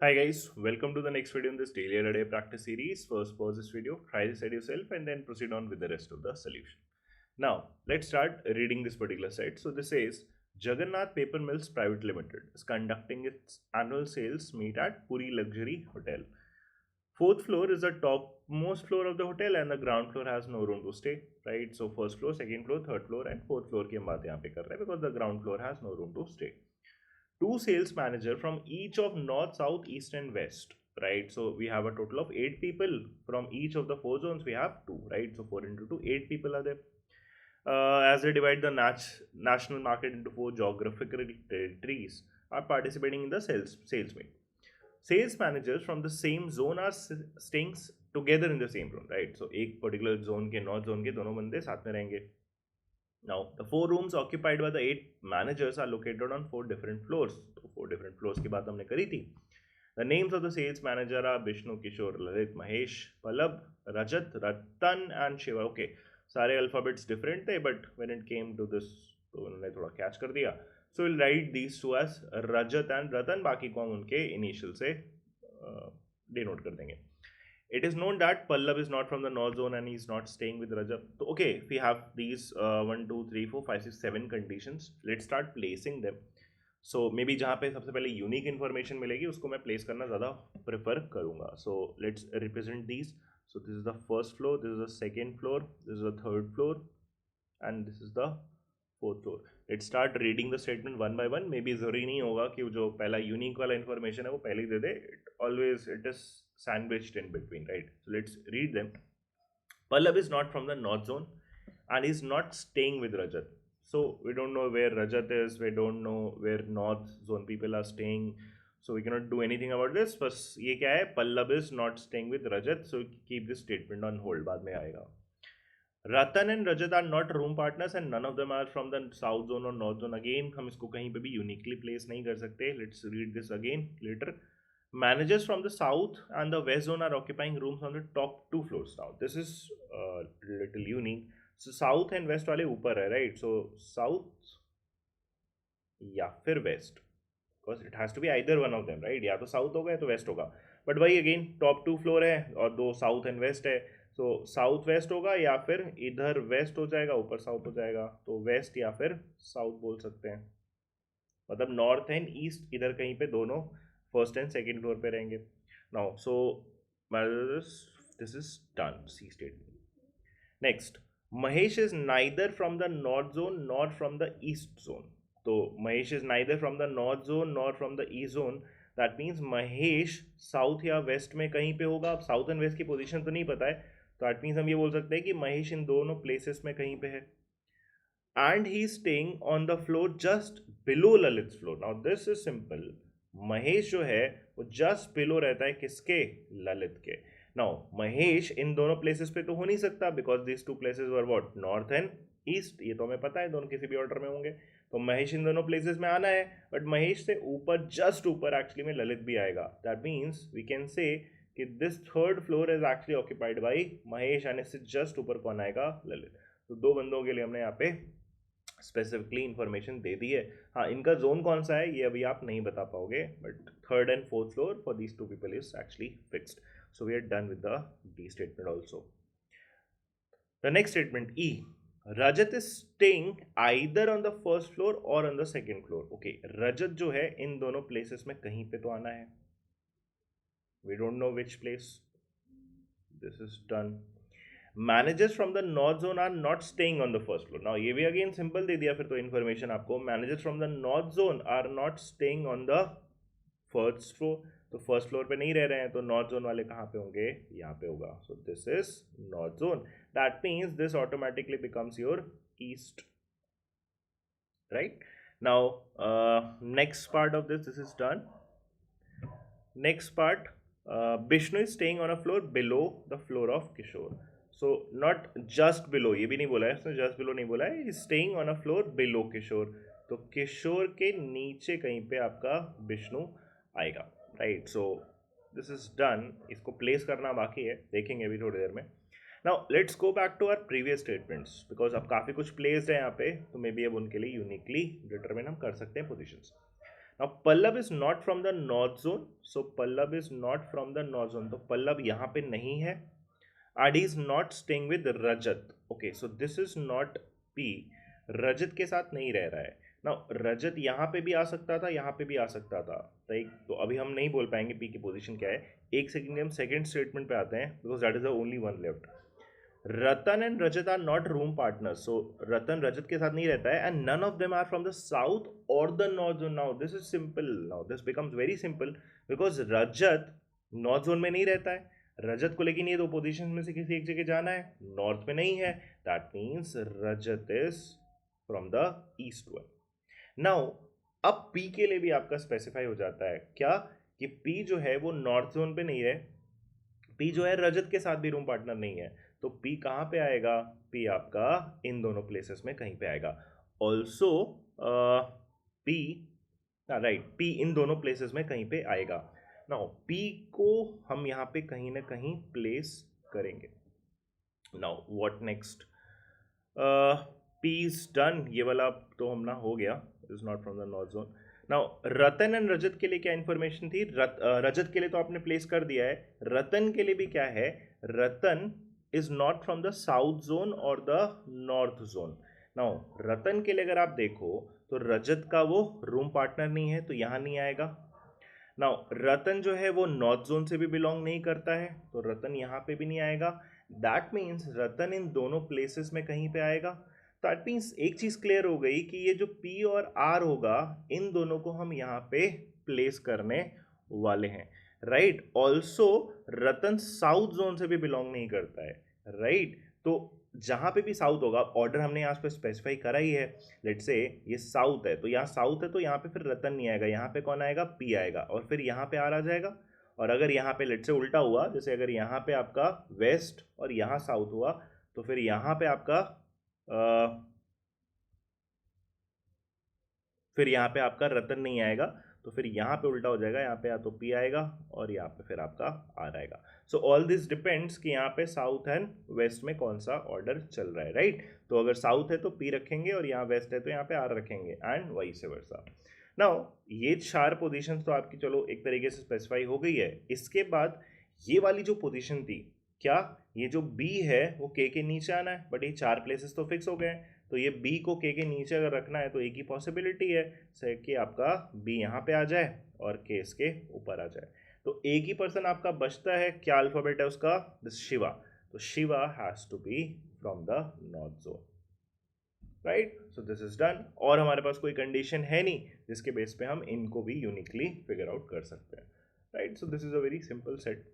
Hi guys, welcome to the next video in this daily a day practice series. First pause this video, try this at yourself and then proceed on with the rest of the solution. Now, let's start reading this particular set. So this says, Jagannath Paper Mills Private Limited is conducting its annual sales meet at Puri Luxury Hotel. Fourth floor is the topmost floor of the hotel and the ground floor has no room to stay, right? So first floor, second floor, third floor and fourth floor की हम बात यहाँ पे कर रहे हैं because the ground floor has no room to stay. Two sales manager from each of north, south, east and west, right? So we have a total of 8 people from each of the four zones. We have two, right? So 4 into 2, 8 people are there. As they divide the national market into four geographical territories, are participating in the sales meet. Sales managers from the same zone are staying together in the same room, right? So एक particular zone के north zone के दोनों बंदे साथ में रहेंगे. Now, the four rooms occupied by the 8 managers are located on 4 different floors. तो 4 different floors की बात हमने करी थी. The names of the sales manager are Vishnu, Kishore, Lalit, Mahesh, Pallab, Rajat, Ratan and Shiva. Okay, सारे alphabets different थे, but when it came to this, तो उन्होंने थोड़ा catch कर दिया. So we'll write these two as Rajat and Ratan. बाकी को हम उनके initial से denote कर देंगे. It is known that Pallab is not from the north zone and he's not staying with Rajab. So, okay, if we have these 1, 2, 3, 4, 5, 6, 7 conditions, let's start placing them. So maybe जहाँ पे सबसे पहले unique information मिलेगी उसको मैं place करना ज़्यादा prefer करूँगा. So let's represent these. So this is the first floor, this is the second floor, this is the third floor, and this is the fourth floor. Let's start reading the statement one by one. Maybe ज़रूरी नहीं होगा कि जो पहला unique वाला information है वो पहले ही दे दे. It is sandwiched in between, right? So let's read them. Pallab is not from the north zone and is not staying with Rajat. So we don't know where Rajat is, we don't know where north zone people are staying. So we cannot do anything about this. बस ये क्या है, Pallab is not staying with Rajat. So keep this statement on hold, बाद में आएगा. Ratan and Rajat are not room partners and none of them are from the south zone or north zone. Again, हम इसको कहीं पे भी uniquely place नहीं कर सकते. Let's read this again later. Managers from the south and the west zone are occupying rooms on the top two floors. Now this is little unique. So south and west वाले ऊपर है, right? So south या फिर west, because it has to be either one of them, right? या तो south होगा या तो west होगा. But वही again top two floor है और दो south and west है. So साउथ वेस्ट होगा या फिर इधर वेस्ट हो जाएगा ऊपर साउथ हो जाएगा, तो वेस्ट या फिर साउथ बोल सकते हैं. मतलब नॉर्थ एंड ईस्ट इधर कहीं पे दोनों फर्स्ट एंड सेकंड फ्लोर पे रहेंगे. Now so this is done. C statement. Next, Mahesh is neither from the north zone nor from the east zone. तो Mahesh is neither from the north zone nor from the east zone. That means Mahesh south या west में कहीं पे होगा. अब south and west की position तो नहीं पता है, तो दैट मीन्स हम ये बोल सकते हैं कि महेश इन दोनों प्लेसेस में कहीं पे है. And he staying on the floor just below Lalit floor. Now this is simple. Mahesh जो है वो जस्ट बिलो रहता है किसके, ललित के. नाउ महेश इन दोनों प्लेसेस पे तो हो नहीं सकता because this two places were what, north and east. ये तो हमें पता है दोनों किसी भी ऑर्डर में होंगे. तो महेश इन दोनों प्लेसेस में आना है, बट महेश से ऊपर जस्ट ऊपर एक्चुअली में ललित भी आएगा. That means we can say कि this third floor is actually occupied by Mahesh and इससे जस्ट ऊपर कौन आएगा, ललित. तो दो बंदों के लिए हमने यहाँ पे स्पेसिफिकली इंफॉर्मेशन दे दी है. हाँ, इनका जोन कौन सा है ये अभी आप नहीं बता पाओगे, but third and fourth floor for these two people is actually fixed. So we are done with the D statement also. The next statement E. Rajat is staying either on the first floor और on the second floor. Okay, Rajat जो है इन दोनों places में कहीं पे तो आना है. We don't know which place. This is done. Managers from the north zone are not staying on the first floor. Now ये भी again simple दे दिया फिर तो information आपको. Managers from the north zone are not staying on the first floor. तो first floor पे नहीं रह रहे हैं, तो north zone वाले कहाँ पे होंगे, यहाँ पे होगा. So this is north zone. That means this automatically becomes your east. Right? Now next part of this is done. Next part. Vishnu is staying on a floor below the floor of Kishore. So not just below, ये भी नहीं बोला है इसने, just below नहीं बोला है. He is staying on a floor below Kishore. तो किशोर के नीचे कहीं पे आपका विष्णु आएगा, right. So this is done. इसको प्लेस करना बाकी है, देखेंगे अभी थोड़ी देर में. Now let's go back to our previous statements because अब काफ़ी कुछ प्लेस्ड है यहाँ पे, तो मे बी अब उनके लिए यूनिकली डिटरमिन हम कर सकते हैं positions. Now Pallav is not from the north zone, so Pallav is not from the north zone, तो पल्लव यहाँ पे नहीं है. R D is not staying with Rajat. Okay, so this is not P. Rajat के साथ नहीं रह रहा है ना. रजत यहाँ पे भी आ सकता था, यहाँ पे भी आ सकता था, राइट. तो अभी हम नहीं बोल पाएंगे पी की पोजीशन क्या है. एक सेकंड हम सेकंड स्टेटमेंट पे आते हैं, because that is the only one left. Ratan and Rajat are not room partners, so Ratan Rajat के साथ नहीं रहता है. And none of them are from the south और the north zone. Now this is simple, now this becomes very simple, because Rajat north zone में नहीं रहता है. रजत को लेकिन ये दो पोजीशन में से किसी एक जगह जाना है, नॉर्थ में नहीं है. That means Rajat is from the east one. Now अब पी के लिए भी आपका स्पेसिफाई हो जाता है क्या, कि पी जो है वो नॉर्थ जोन पे नहीं है. पी जो है रजत के साथ भी रूम पार्टनर नहीं है. तो पी कहाँ पे आएगा, पी आपका इन दोनों प्लेसेस में कहीं पे आएगा. Also P, right, P in दोनों प्लेसेस में कहीं पे आएगा. नाउ पी को हम यहाँ पे कहीं ना कहीं प्लेस करेंगे. Now what next, P is done, ये वाला तो हम ना हो गया, is not from the north zone. Now Ratan and Rajat के लिए क्या इंफॉर्मेशन थी, रजत के लिए तो आपने प्लेस कर दिया है. रतन के लिए भी क्या है, Ratan is not from the south zone और the north zone. Now Ratan के लिए अगर आप देखो तो रजत का वो रूम पार्टनर नहीं है, तो यहां नहीं आएगा. नाउ रतन जो है वो नॉर्थ जोन से भी बिलोंग नहीं करता है, तो रतन यहाँ पे भी नहीं आएगा. दैट मीन्स रतन इन दोनों प्लेसेस में कहीं पे आएगा. दैट मीन्स एक चीज क्लियर हो गई कि ये जो पी और आर होगा, इन दोनों को हम यहाँ पे प्लेस करने वाले हैं, राइट. ऑल्सो रतन साउथ जोन से भी बिलोंग नहीं करता है, राइट. तो जहां पे भी साउथ होगा, ऑर्डर हमने यहाँ पे स्पेसिफाई करा ही है. लेट्स से ये साउथ है, तो यहाँ साउथ है, तो यहाँ पे फिर रतन नहीं आएगा, यहाँ पे कौन आएगा, पी आएगा, और फिर यहाँ पे आर आ जाएगा. और अगर यहाँ पे लेट्स से उल्टा हुआ, जैसे अगर यहाँ पे आपका वेस्ट और यहाँ साउथ हुआ, तो फिर यहाँ पे आपका फिर यहाँ पे आपका रतन नहीं आएगा, तो फिर यहाँ पे उल्टा हो जाएगा, यहाँ पे या तो पी आएगा और यहाँ पे फिर आपका आर आएगा. सो ऑल दिस डिपेंड्स कि यहाँ पे साउथ एंड वेस्ट में कौन सा ऑर्डर चल रहा है, राइट. तो अगर साउथ है तो पी रखेंगे, और यहाँ वेस्ट है तो यहाँ पे आर रखेंगे, एंड वाइस वर्सा. नाउ ये चार पोजीशंस तो आपकी चलो एक तरीके से स्पेसिफाई हो गई है. इसके बाद ये वाली जो पोजीशन थी, क्या ये जो बी है वो के नीचे आना है, बट ये चार प्लेसेस तो फिक्स हो गए हैं. तो ये बी को के नीचे अगर रखना है तो एक ही पॉसिबिलिटी है सर, कि आपका बी यहाँ पे आ जाए और के इसके ऊपर आ जाए. तो एक ही पर्सन आपका बचता है, क्या अल्फाबेट है उसका, दिस शिवा. तो Shiva has to be from the north zone, right. So this is done, और हमारे पास कोई कंडीशन है नहीं जिसके बेस पे हम इनको भी यूनिकली फिगर आउट कर सकते हैं, right. So this is a very simple set.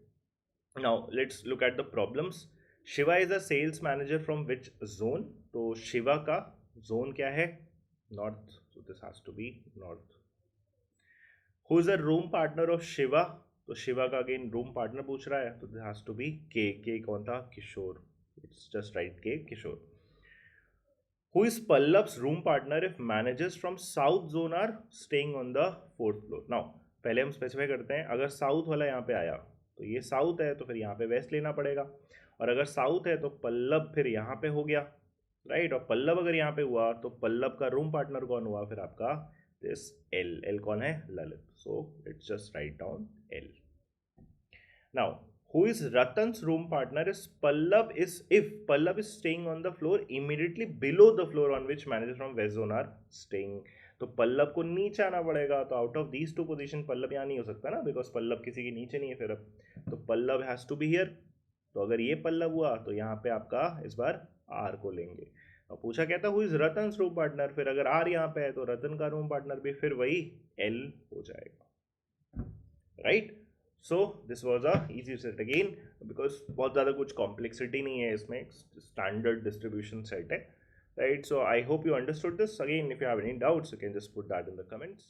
Now let's look at the problems. Shiva is a sales manager from which zone, तो शिवा का जोन क्या है, north, so this has to be north. Who is a room partner of Shiva, तो शिवा का again room partner पूछ रहा है, तो दिस हैज टू बी के कौन था, किशोर. इट्स जस्ट राइट, के किशोर. Who is Pallab's room partner if managers from south zone are staying on the fourth floor? Now पहले हम स्पेसिफाई करते हैं, अगर साउथ वाला यहाँ पे आया तो ये साउथ है, तो फिर यहाँ पे वेस्ट लेना पड़ेगा. और अगर साउथ है तो पल्लव फिर यहाँ पे हो गया, राइट. और पल्लव अगर यहाँ पे हुआ तो पल्लव का रूम पार्टनर कौन हुआ, फिर आपका दिस एल. एल कौन है, Lalit. So it's just write down L. Now who is Ratan's room partner is Pallav is if Pallav is staying on the floor immediately below the floor on which managers from West Zone are staying. तो पल्लव को नीचे आना पड़ेगा, तो out of these two position Pallav यहाँ नहीं हो सकता ना, बिकॉज पल्लव किसी के नीचे नहीं है फिर अब. तो Pallav has to be here. तो अगर ये पल्लव हुआ तो यहाँ पे आपका इस बार आर को लेंगे. और पूछा क्या था, who is Ratan room partner, फिर अगर आर यहाँ पे है तो रतन का रूम पार्टनर भी फिर वही एल हो जाएगा, right. So this was a easy set again, because बहुत ज़्यादा कुछ कॉम्प्लेक्सिटी नहीं है इसमें, स्टैंडर्ड डिस्ट्रीब्यूशन सेट है, right. So I hope you understood this. Again if you have any doubts you can just put that in the comments.